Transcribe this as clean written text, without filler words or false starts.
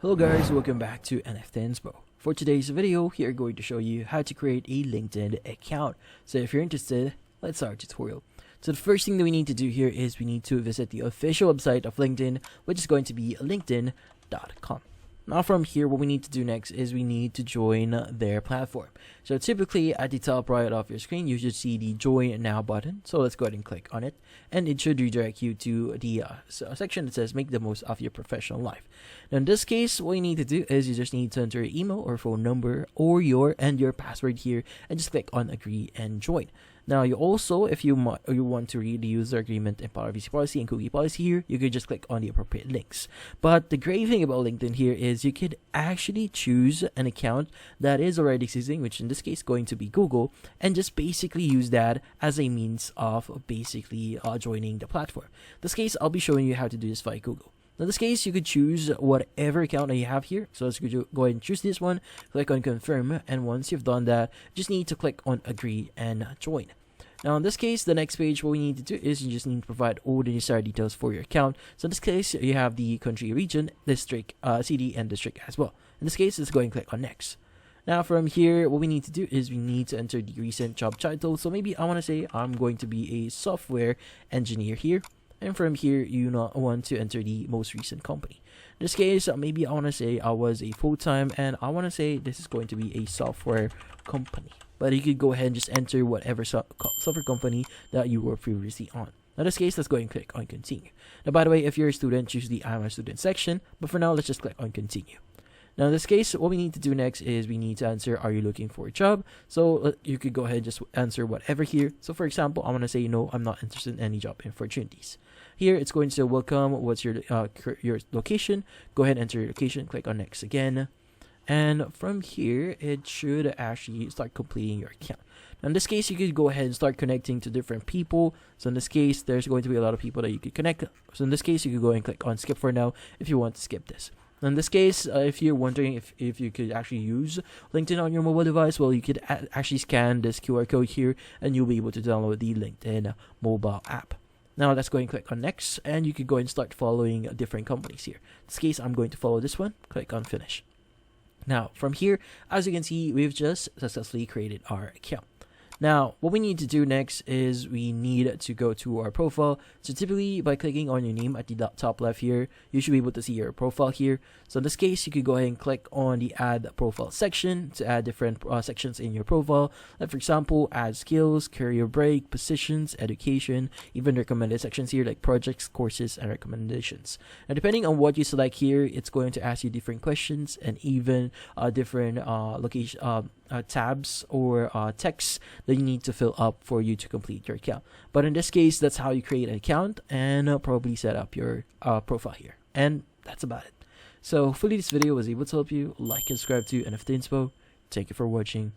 Hello guys, welcome back to NFT Inspo. For today's video, we are going to show you how to create a LinkedIn account. So if you're interested, let's start our tutorial. So the first thing that we need to do here is we need to visit the official website of LinkedIn, which is going to be linkedin.com. Now from here, what we need to do next is we need to join their platform. So typically at the top right of your screen, you should see the Join Now button. So let's go ahead and click on it. And it should redirect you to the section that says make the most of your professional life. Now in this case, what you need to do is you just need to enter your email or phone number or your password here and just click on agree and join. Now you also, if you want to read the user agreement and privacy policy and cookie policy here, you could just click on the appropriate links. But the great thing about LinkedIn here is you could actually choose an account that is already existing, which in this case going to be Google, and just basically use that as a means of basically joining the platform. In this case, I'll be showing you how to do this via Google. In this case, you could choose whatever account that you have here. So let's go ahead and choose this one, click on confirm, and once you've done that, just need to click on agree and join. Now in this case, the next page, what we need to do is you just need to provide all the necessary details for your account. So in this case, you have the country, region, district, city, and district as well. In this case, let's go and click on next. Now from here, what we need to do is we need to enter the recent job title. So maybe I want to say I'm going to be a software engineer here. And from here, you want to enter the most recent company. In this case, maybe I want to say I was a full-time, and I want to say this is going to be a software company. But you could go ahead and just enter whatever software company that you were previously on. In this case, let's go and click on continue. Now, by the way, if you're a student, choose the I'm a student section. But for now, let's just click on continue. Now, in this case, what we need to do next is we need to answer, are you looking for a job? So you could go ahead and just answer whatever here. So for example, I want to say, no, I'm not interested in any job opportunities. Here, it's going to say, welcome. What's your location? Go ahead and enter your location. Click on next again. And from here, it should actually start completing your account. Now in this case, you could go ahead and start connecting to different people. So in this case, there's going to be a lot of people that you could connect. So in this case, you could go and click on skip for now if you want to skip this. In this case, if you're wondering if you could actually use LinkedIn on your mobile device, well, you could actually scan this QR code here and you'll be able to download the LinkedIn mobile app. Now let's go and click on next, and you could go and start following different companies here. In this case, I'm going to follow this one. Click on finish. Now from here, as you can see, we've just successfully created our account. Now, what we need to do next is we need to go to our profile. So typically, by clicking on your name at the top left here, you should be able to see your profile here. So in this case, you could go ahead and click on the add profile section to add different sections in your profile. Like for example, add skills, career break, positions, education, even recommended sections here like projects, courses, and recommendations. Now, depending on what you select here, it's going to ask you different questions and even different tabs or text that you need to fill up for you to complete your account. But in this case, that's how you create an account and probably set up your profile here. And that's about it. So hopefully this video was able to help you. Like and subscribe to NFT Inspo. Thank you for watching.